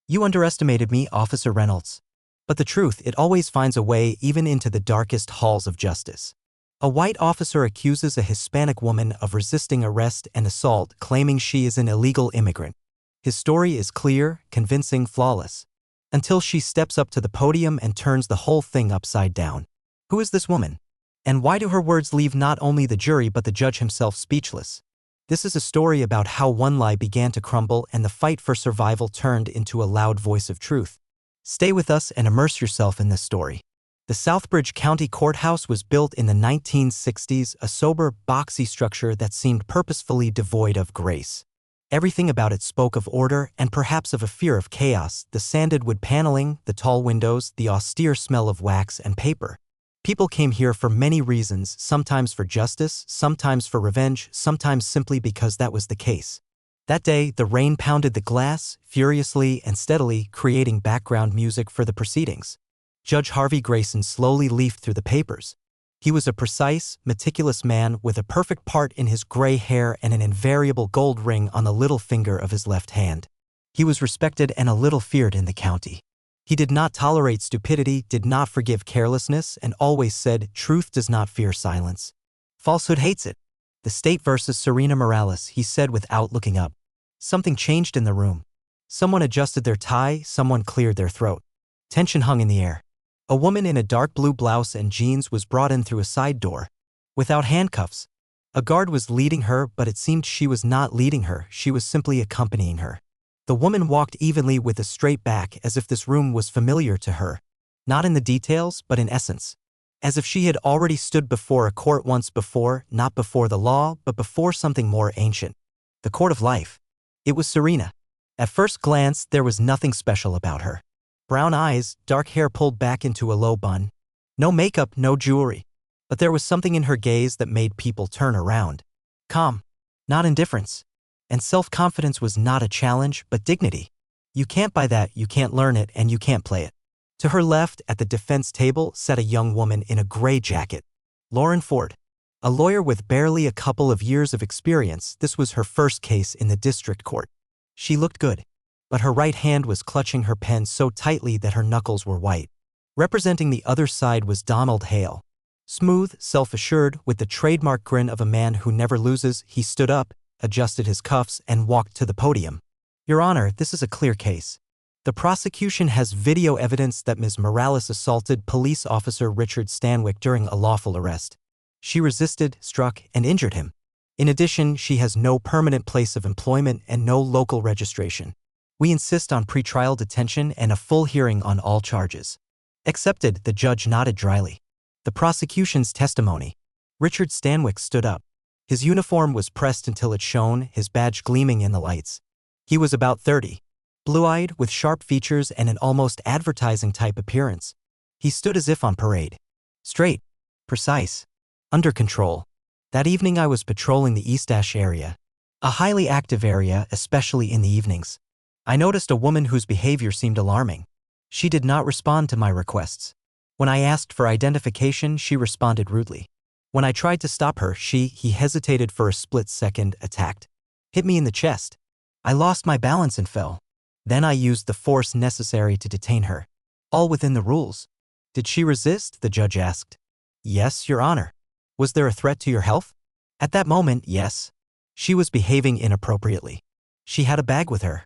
You underestimated me, Officer Reynolds. But the truth, it always finds a way even into the darkest halls of justice. A white officer accuses a Hispanic woman of resisting arrest and assault, claiming she is an illegal immigrant. His story is clear, convincing, flawless. Until she steps up to the podium and turns the whole thing upside down. Who is this woman? And why do her words leave not only the jury but the judge himself speechless? This is a story about how one lie began to crumble and the fight for survival turned into a loud voice of truth. Stay with us and immerse yourself in this story. The Southbridge County Courthouse was built in the 1960s, a sober, boxy structure that seemed purposefully devoid of grace. Everything about it spoke of order and perhaps of a fear of chaos: the sanded wood paneling, the tall windows, the austere smell of wax and paper. People came here for many reasons, sometimes for justice, sometimes for revenge, sometimes simply because that was the case. That day, the rain pounded the glass, furiously and steadily, creating background music for the proceedings. Judge Harvey Grayson slowly leafed through the papers. He was a precise, meticulous man with a perfect part in his gray hair and an invariable gold ring on the little finger of his left hand. He was respected and a little feared in the county. He did not tolerate stupidity, did not forgive carelessness, and always said, "Truth does not fear silence. Falsehood hates it." "The state versus Serena Morales," he said without looking up. Something changed in the room. Someone adjusted their tie, someone cleared their throat. Tension hung in the air. A woman in a dark blue blouse and jeans was brought in through a side door. Without handcuffs. A guard was leading her, but it seemed she was not leading her, she was simply accompanying her. The woman walked evenly with a straight back, as if this room was familiar to her. Not in the details, but in essence. As if she had already stood before a court once before, not before the law, but before something more ancient. The court of life. It was Serena. At first glance, there was nothing special about her. Brown eyes, dark hair pulled back into a low bun. No makeup, no jewelry. But there was something in her gaze that made people turn around. Calm. Not indifference. And self-confidence was not a challenge, but dignity. You can't buy that, you can't learn it, and you can't play it. To her left, at the defense table, sat a young woman in a gray jacket. Lauren Ford. A lawyer with barely a couple of years of experience, this was her first case in the district court. She looked good. But her right hand was clutching her pen so tightly that her knuckles were white. Representing the other side was Donald Hale. Smooth, self-assured, with the trademark grin of a man who never loses, he stood up, adjusted his cuffs, and walked to the podium. "Your Honor, this is a clear case. The prosecution has video evidence that Ms. Morales assaulted police officer Richard Stanwyck during a lawful arrest. She resisted, struck, and injured him. In addition, she has no permanent place of employment and no local registration. We insist on pretrial detention and a full hearing on all charges." "Accepted," the judge nodded dryly. The prosecution's testimony. Richard Stanwyck stood up. His uniform was pressed until it shone, his badge gleaming in the lights. He was about 30. Blue-eyed, with sharp features and an almost advertising-type appearance. He stood as if on parade. Straight. Precise. Under control. "That evening I was patrolling the East Ash area. A highly active area, especially in the evenings. I noticed a woman whose behavior seemed alarming. She did not respond to my requests. When I asked for identification, she responded rudely. When I tried to stop her, he hesitated for a split second, attacked. Hit me in the chest. I lost my balance and fell. Then I used the force necessary to detain her. All within the rules." "Did she resist?" the judge asked. "Yes, Your Honor." "Was there a threat to your health?" "At that moment, yes. She was behaving inappropriately. She had a bag with her.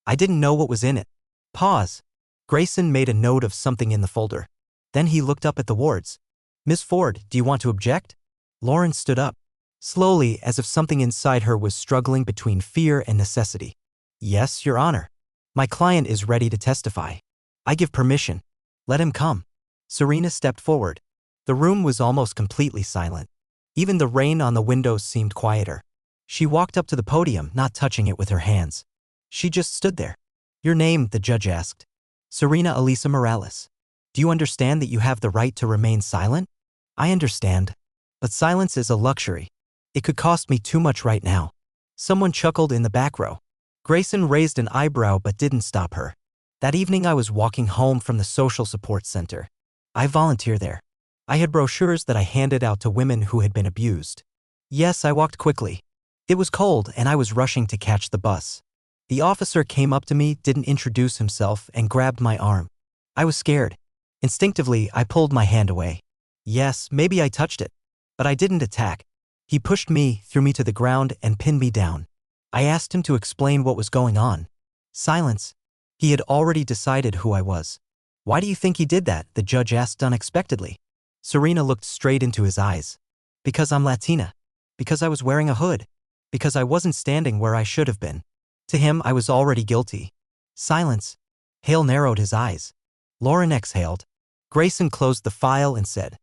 I didn't know what was in it." Pause. Grayson made a note of something in the folder. Then he looked up at the wards. "Miss Ford, do you want to object?" Lauren stood up. Slowly, as if something inside her was struggling between fear and necessity. "Yes, Your Honor. My client is ready to testify. I give permission. Let him come." Serena stepped forward. The room was almost completely silent. Even the rain on the windows seemed quieter. She walked up to the podium, not touching it with her hands. She just stood there. "Your name?" the judge asked. "Serena Elisa Morales. Do you understand that you have the right to remain silent?" "I understand. But silence is a luxury. It could cost me too much right now." Someone chuckled in the back row. Grayson raised an eyebrow but didn't stop her. "That evening I was walking home from the social support center. I volunteer there. I had brochures that I handed out to women who had been abused. Yes, I walked quickly. It was cold and I was rushing to catch the bus. The officer came up to me, didn't introduce himself, and grabbed my arm. I was scared. Instinctively, I pulled my hand away. Yes, maybe I touched it. But I didn't attack. He pushed me, threw me to the ground, and pinned me down. I asked him to explain what was going on. Silence. He had already decided who I was. Why do you think he did that? The judge asked unexpectedly. Serena looked straight into his eyes. Because I'm Latina. Because I was wearing a hood. Because I wasn't standing where I should have been. To him, I was already guilty. Silence. Hale narrowed his eyes. Lauren exhaled. Grayson closed the file and said,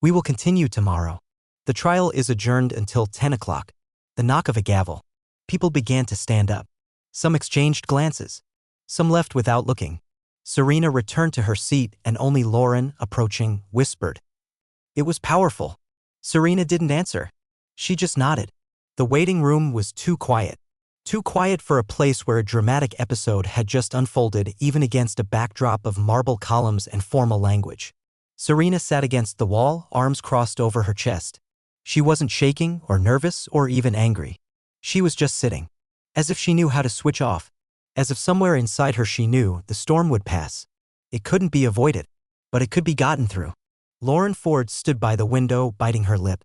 "We will continue tomorrow. The trial is adjourned until 10 o'clock. The knock of a gavel. People began to stand up. Some exchanged glances. Some left without looking. Serena returned to her seat and only Lauren, approaching, whispered. It was powerful. Serena didn't answer. She just nodded. The waiting room was too quiet. Too quiet for a place where a dramatic episode had just unfolded, even against a backdrop of marble columns and formal language. Serena sat against the wall, arms crossed over her chest. She wasn't shaking or nervous or even angry. She was just sitting. As if she knew how to switch off. As if somewhere inside her she knew the storm would pass. It couldn't be avoided, but it could be gotten through. Lauren Ford stood by the window, biting her lip.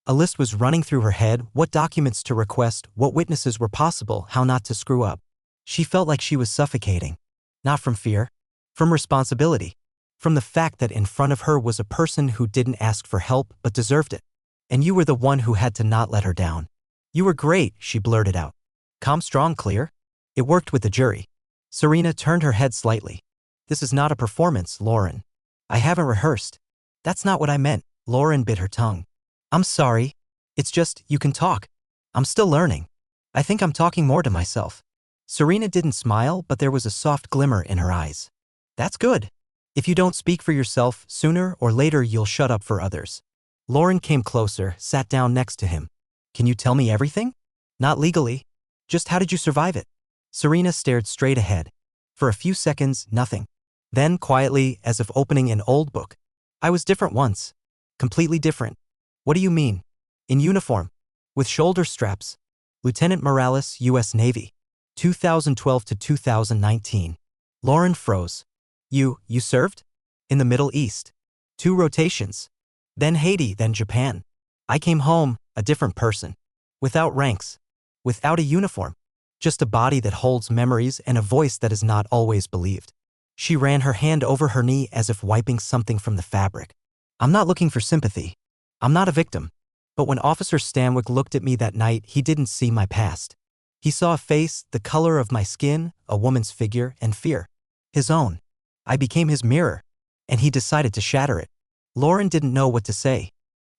A list was running through her head: what documents to request, what witnesses were possible, how not to screw up. She felt like she was suffocating. Not from fear. From responsibility. From the fact that in front of her was a person who didn't ask for help but deserved it. And you were the one who had to not let her down. You were great, she blurted out. Calm, strong, clear. It worked with the jury. Serena turned her head slightly. This is not a performance, Lauren. I haven't rehearsed. That's not what I meant. Lauren bit her tongue. I'm sorry. It's just, you can talk. I'm still learning. I think I'm talking more to myself. Serena didn't smile, but there was a soft glimmer in her eyes. That's good. If you don't speak for yourself, sooner or later you'll shut up for others. Lauren came closer, sat down next to him. Can you tell me everything? Not legally. Just how did you survive it? Serena stared straight ahead. For a few seconds, nothing. Then, quietly, as if opening an old book. I was different once. Completely different. What do you mean? In uniform. With shoulder straps. Lieutenant Morales, U.S. Navy. 2012 to 2019. Lauren froze. You served? In the Middle East. 2 rotations. Then Haiti, then Japan. I came home, a different person. Without ranks. Without a uniform. Just a body that holds memories and a voice that is not always believed. She ran her hand over her knee as if wiping something from the fabric. I'm not looking for sympathy. I'm not a victim. But when Officer Stanwyck looked at me that night, he didn't see my past. He saw a face, the color of my skin, a woman's figure, and fear. His own. I became his mirror. And he decided to shatter it. Lauren didn't know what to say.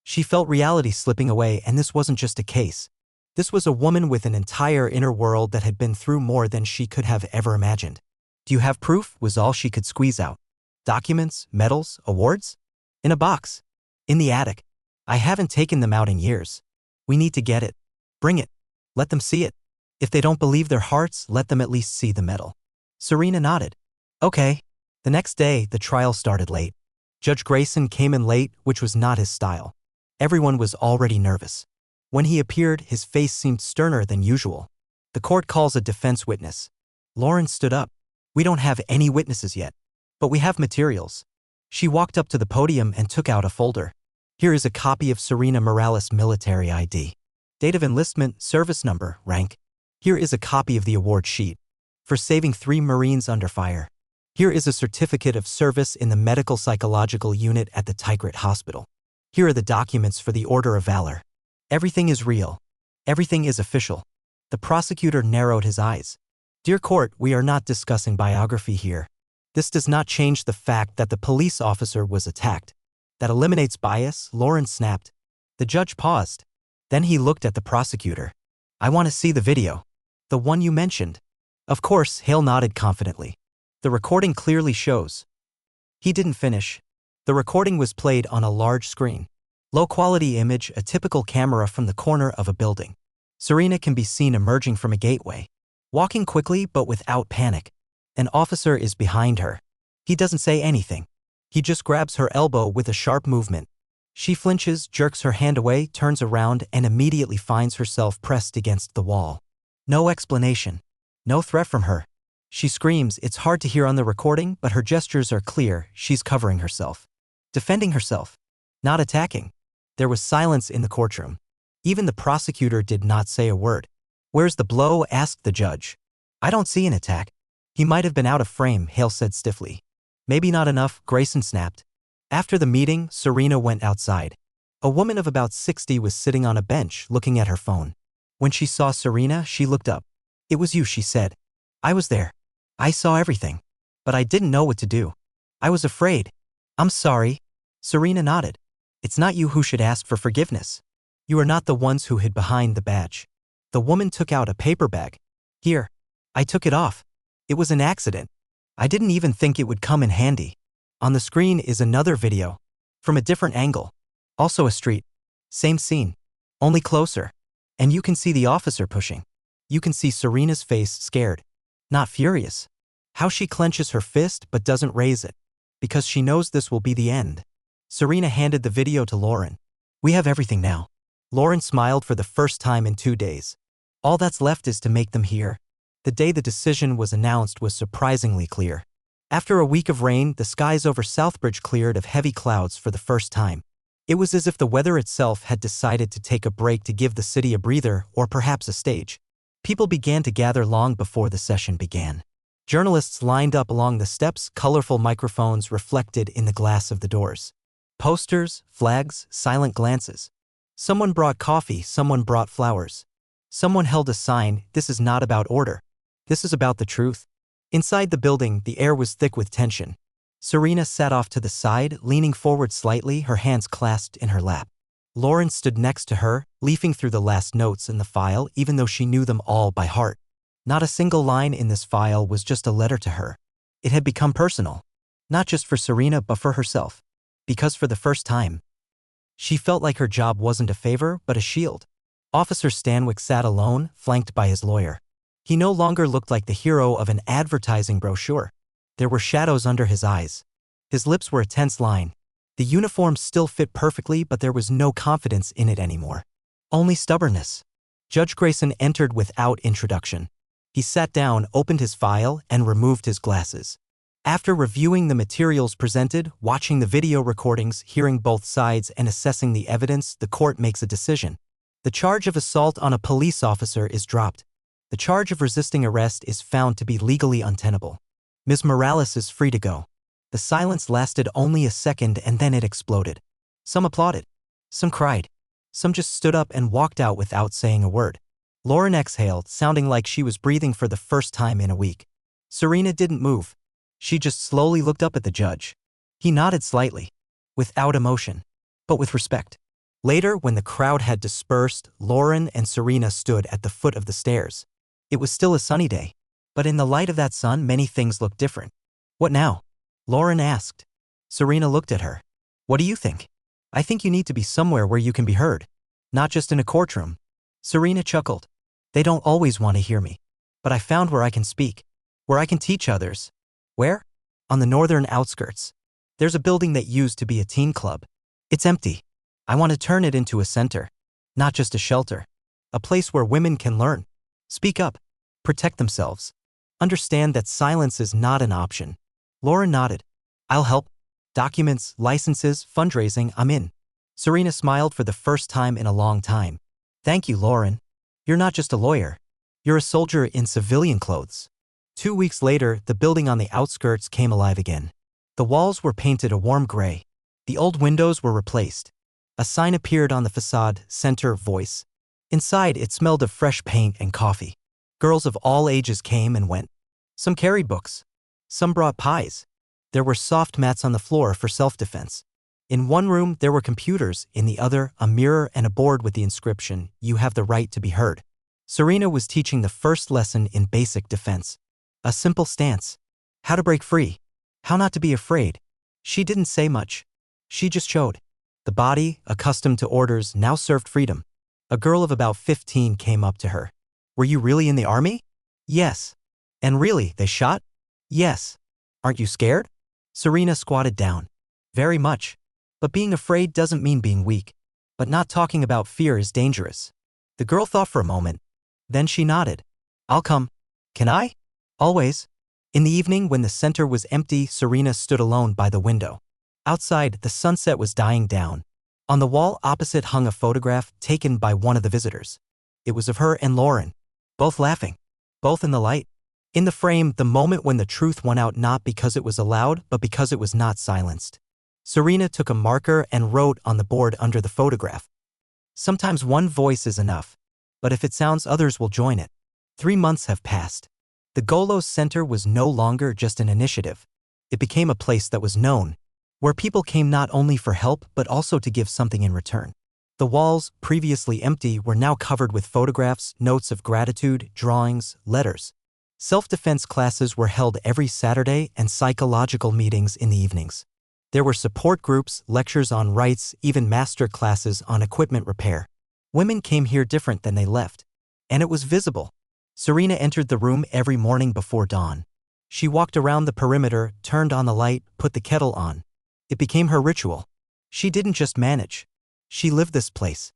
She felt reality slipping away, and this wasn't just a case. This was a woman with an entire inner world that had been through more than she could have ever imagined. Do you have proof? Was all she could squeeze out. Documents, medals, awards? In a box. In the attic. I haven't taken them out in years. We need to get it. Bring it. Let them see it. If they don't believe their hearts, let them at least see the medal. Serena nodded. Okay. The next day, the trial started late. Judge Grayson came in late, which was not his style. Everyone was already nervous. When he appeared, his face seemed sterner than usual. The court calls a defense witness. Lauren stood up. We don't have any witnesses yet. But we have materials. She walked up to the podium and took out a folder. Here is a copy of Serena Morales' military ID. Date of enlistment, service number, rank. Here is a copy of the award sheet. For saving 3 Marines under fire. Here is a certificate of service in the medical psychological unit at the Tigrit Hospital. Here are the documents for the Order of Valor. Everything is real. Everything is official. The prosecutor narrowed his eyes. Dear court, we are not discussing biography here. This does not change the fact that the police officer was attacked. That eliminates bias, Lauren snapped. The judge paused. Then he looked at the prosecutor. I want to see the video. The one you mentioned. Of course, Hale nodded confidently. The recording clearly shows. He didn't finish. The recording was played on a large screen. Low-quality image, a typical camera from the corner of a building. Serena can be seen emerging from a gateway. Walking quickly but without panic. An officer is behind her. He doesn't say anything. He just grabs her elbow with a sharp movement. She flinches, jerks her hand away, turns around, and immediately finds herself pressed against the wall. No explanation. No threat from her. She screams, it's hard to hear on the recording, but her gestures are clear, she's covering herself. Defending herself. Not attacking. There was silence in the courtroom. Even the prosecutor did not say a word. Where's the blow? Asked the judge. I don't see an attack. He might have been out of frame, Hale said stiffly. Maybe not enough, Grayson snapped. After the meeting, Serena went outside. A woman of about 60 was sitting on a bench, looking at her phone. When she saw Serena, she looked up. It was you, she said. I was there. I saw everything. But I didn't know what to do. I was afraid. I'm sorry. Serena nodded. It's not you who should ask for forgiveness. You are not the ones who hid behind the badge. The woman took out a paper bag. Here. I took it off. It was an accident. I didn't even think it would come in handy. On the screen is another video. From a different angle. Also a street. Same scene. Only closer. And you can see the officer pushing. You can see Serena's face scared. Not furious. How she clenches her fist but doesn't raise it. Because she knows this will be the end. Serena handed the video to Lauren. We have everything now. Lauren smiled for the first time in 2 days. All that's left is to make them hear. The day the decision was announced was surprisingly clear. After a week of rain, the skies over Southbridge cleared of heavy clouds for the first time. It was as if the weather itself had decided to take a break to give the city a breather or perhaps a stage. People began to gather long before the session began. Journalists lined up along the steps, colorful microphones reflected in the glass of the doors. Posters, flags, silent glances. Someone brought coffee, someone brought flowers. Someone held a sign, this is not about order. This is about the truth. Inside the building, the air was thick with tension. Serena sat off to the side, leaning forward slightly, her hands clasped in her lap. Lauren stood next to her, leafing through the last notes in the file, even though she knew them all by heart. Not a single line in this file was just a letter to her. It had become personal. Not just for Serena, but for herself. Because for the first time, she felt like her job wasn't a favor, but a shield. Officer Stanwyck sat alone, flanked by his lawyer. He no longer looked like the hero of an advertising brochure. There were shadows under his eyes. His lips were a tense line. The uniform still fit perfectly, but there was no confidence in it anymore. Only stubbornness. Judge Grayson entered without introduction. He sat down, opened his file, and removed his glasses. After reviewing the materials presented, watching the video recordings, hearing both sides, and assessing the evidence, the court makes a decision. The charge of assault on a police officer is dropped. The charge of resisting arrest is found to be legally untenable. Ms. Morales is free to go. The silence lasted only a second and then it exploded. Some applauded. Some cried. Some just stood up and walked out without saying a word. Lauren exhaled, sounding like she was breathing for the first time in a week. Serena didn't move. She just slowly looked up at the judge. He nodded slightly. Without emotion. But with respect. Later, when the crowd had dispersed, Lauren and Serena stood at the foot of the stairs. It was still a sunny day. But in the light of that sun, many things looked different. What now? Lauren asked. Serena looked at her. What do you think? I think you need to be somewhere where you can be heard. Not just in a courtroom. Serena chuckled. They don't always want to hear me. But I found where I can speak. Where I can teach others. Where? On the northern outskirts. There's a building that used to be a teen club. It's empty. I want to turn it into a center. Not just a shelter. A place where women can learn. Speak up. Protect themselves. Understand that silence is not an option. Lauren nodded. I'll help. Documents, licenses, fundraising, I'm in. Serena smiled for the first time in a long time. Thank you, Lauren. You're not just a lawyer. You're a soldier in civilian clothes. 2 weeks later, the building on the outskirts came alive again. The walls were painted a warm gray. The old windows were replaced. A sign appeared on the facade, Center Voice. Inside, it smelled of fresh paint and coffee. Girls of all ages came and went. Some carried books. Some brought pies. There were soft mats on the floor for self-defense. In one room, there were computers. In the other, a mirror and a board with the inscription, "You have the right to be heard." Serena was teaching the first lesson in basic defense. A simple stance. How to break free. How not to be afraid. She didn't say much. She just showed. The body, accustomed to orders, now served freedom. A girl of about 15 came up to her. Were you really in the army? Yes. And really, they shot? Yes. Aren't you scared? Serena squatted down. Very much. But being afraid doesn't mean being weak. But not talking about fear is dangerous. The girl thought for a moment. Then she nodded. I'll come. Can I? Always. In the evening when the center was empty, Serena stood alone by the window. Outside, the sunset was dying down. On the wall opposite hung a photograph taken by one of the visitors. It was of her and Lauren, both laughing, both in the light. In the frame, the moment when the truth won out, not because it was allowed, but because it was not silenced. Serena took a marker and wrote on the board under the photograph. Sometimes one voice is enough, but if it sounds, others will join it. 3 months have passed. The Golos Center was no longer just an initiative. It became a place that was known, where people came not only for help but also to give something in return. The walls, previously empty, were now covered with photographs, notes of gratitude, drawings, letters. Self-defense classes were held every Saturday and psychological meetings in the evenings. There were support groups, lectures on rights, even master classes on equipment repair. Women came here different than they left, and it was visible. Serena entered the room every morning before dawn. She walked around the perimeter, turned on the light, put the kettle on. It became her ritual. She didn't just manage. She lived this place.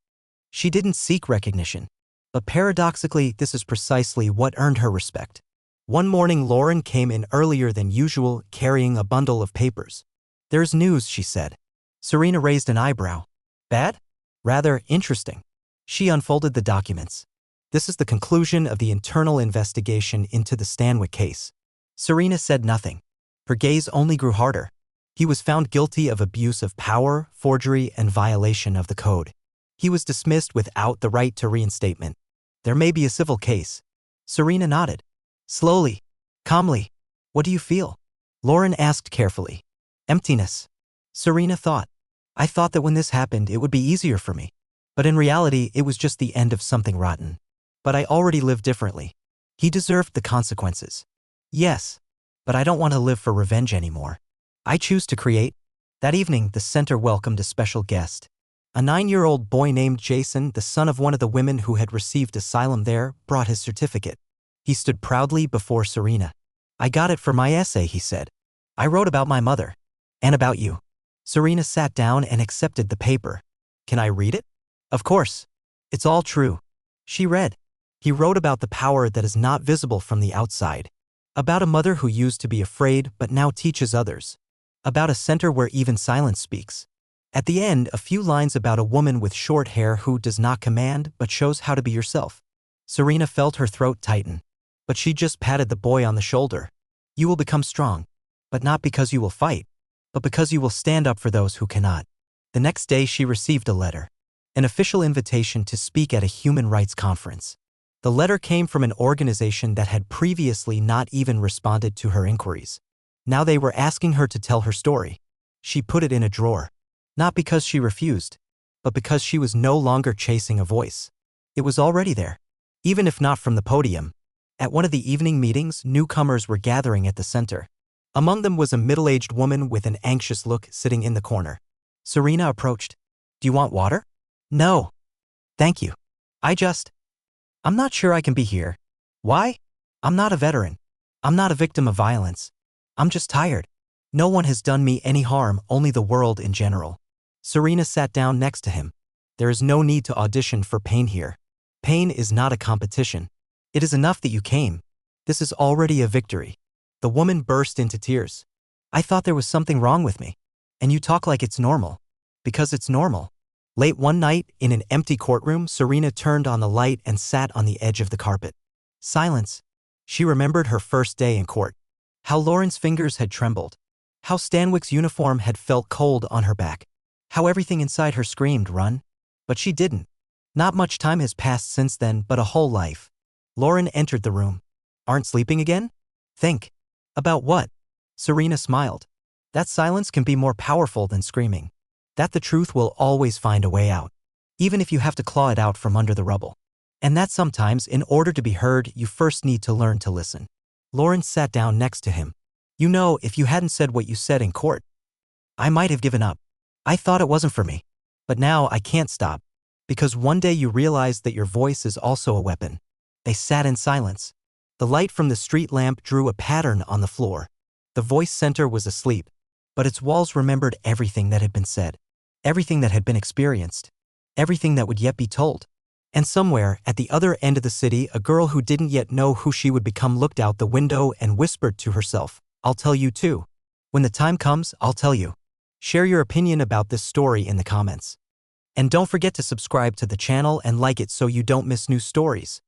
She didn't seek recognition. But paradoxically, this is precisely what earned her respect. One morning, Lauren came in earlier than usual, carrying a bundle of papers. "There's news," she said. Serena raised an eyebrow. "Bad?" "Rather interesting." She unfolded the documents. "This is the conclusion of the internal investigation into the Stanwyck case." Serena said nothing. Her gaze only grew harder. He was found guilty of abuse of power, forgery, and violation of the code. He was dismissed without the right to reinstatement. There may be a civil case. Serena nodded. Slowly, calmly. "What do you feel?" Lauren asked carefully. "Emptiness." Serena thought. "I thought that when this happened, it would be easier for me. But in reality, it was just the end of something rotten. But I already lived differently. He deserved the consequences. Yes, but I don't want to live for revenge anymore. I choose to create." That evening, the center welcomed a special guest. A 9-year-old boy named Jason, the son of one of the women who had received asylum there, brought his certificate. He stood proudly before Serena. "I got it for my essay," he said. "I wrote about my mother. And about you." Serena sat down and accepted the paper. "Can I read it?" "Of course. It's all true." She read. He wrote about the power that is not visible from the outside. About a mother who used to be afraid but now teaches others. About a center where even silence speaks. At the end, a few lines about a woman with short hair who does not command but shows how to be yourself. Serena felt her throat tighten. But she just patted the boy on the shoulder. "You will become strong. But not because you will fight, but because you will stand up for those who cannot." The next day she received a letter. An official invitation to speak at a human rights conference. The letter came from an organization that had previously not even responded to her inquiries. Now they were asking her to tell her story. She put it in a drawer. Not because she refused, but because she was no longer chasing a voice. It was already there, even if not from the podium. At one of the evening meetings, newcomers were gathering at the center. Among them was a middle-aged woman with an anxious look sitting in the corner. Serena approached. "Do you want water?" "No. Thank you. I'm not sure I can be here." "Why?" "I'm not a veteran. I'm not a victim of violence. I'm just tired. No one has done me any harm, only the world in general." Serena sat down next to him. "There is no need to audition for pain here. Pain is not a competition. It is enough that you came. This is already a victory." The woman burst into tears. "I thought there was something wrong with me. And you talk like it's normal." "Because it's normal." Late one night, in an empty courtroom, Serena turned on the light and sat on the edge of the carpet. Silence. She remembered her first day in court. How Lauren's fingers had trembled. How Stanwyck's uniform had felt cold on her back. How everything inside her screamed, "Run." But she didn't. Not much time has passed since then, but a whole life. Lauren entered the room. "Aren't sleeping again?" "Think." "About what?" Serena smiled. "That silence can be more powerful than screaming. That the truth will always find a way out, even if you have to claw it out from under the rubble. And that sometimes, in order to be heard, you first need to learn to listen." Lauren sat down next to him. "You know, if you hadn't said what you said in court, I might have given up. I thought it wasn't for me. But now I can't stop. Because one day you realize that your voice is also a weapon." They sat in silence. The light from the street lamp drew a pattern on the floor. The voice center was asleep, but its walls remembered everything that had been said, everything that had been experienced, everything that would yet be told. And somewhere, at the other end of the city, a girl who didn't yet know who she would become looked out the window and whispered to herself, "I'll tell you too. When the time comes, I'll tell you." Share your opinion about this story in the comments. And don't forget to subscribe to the channel and like it so you don't miss new stories.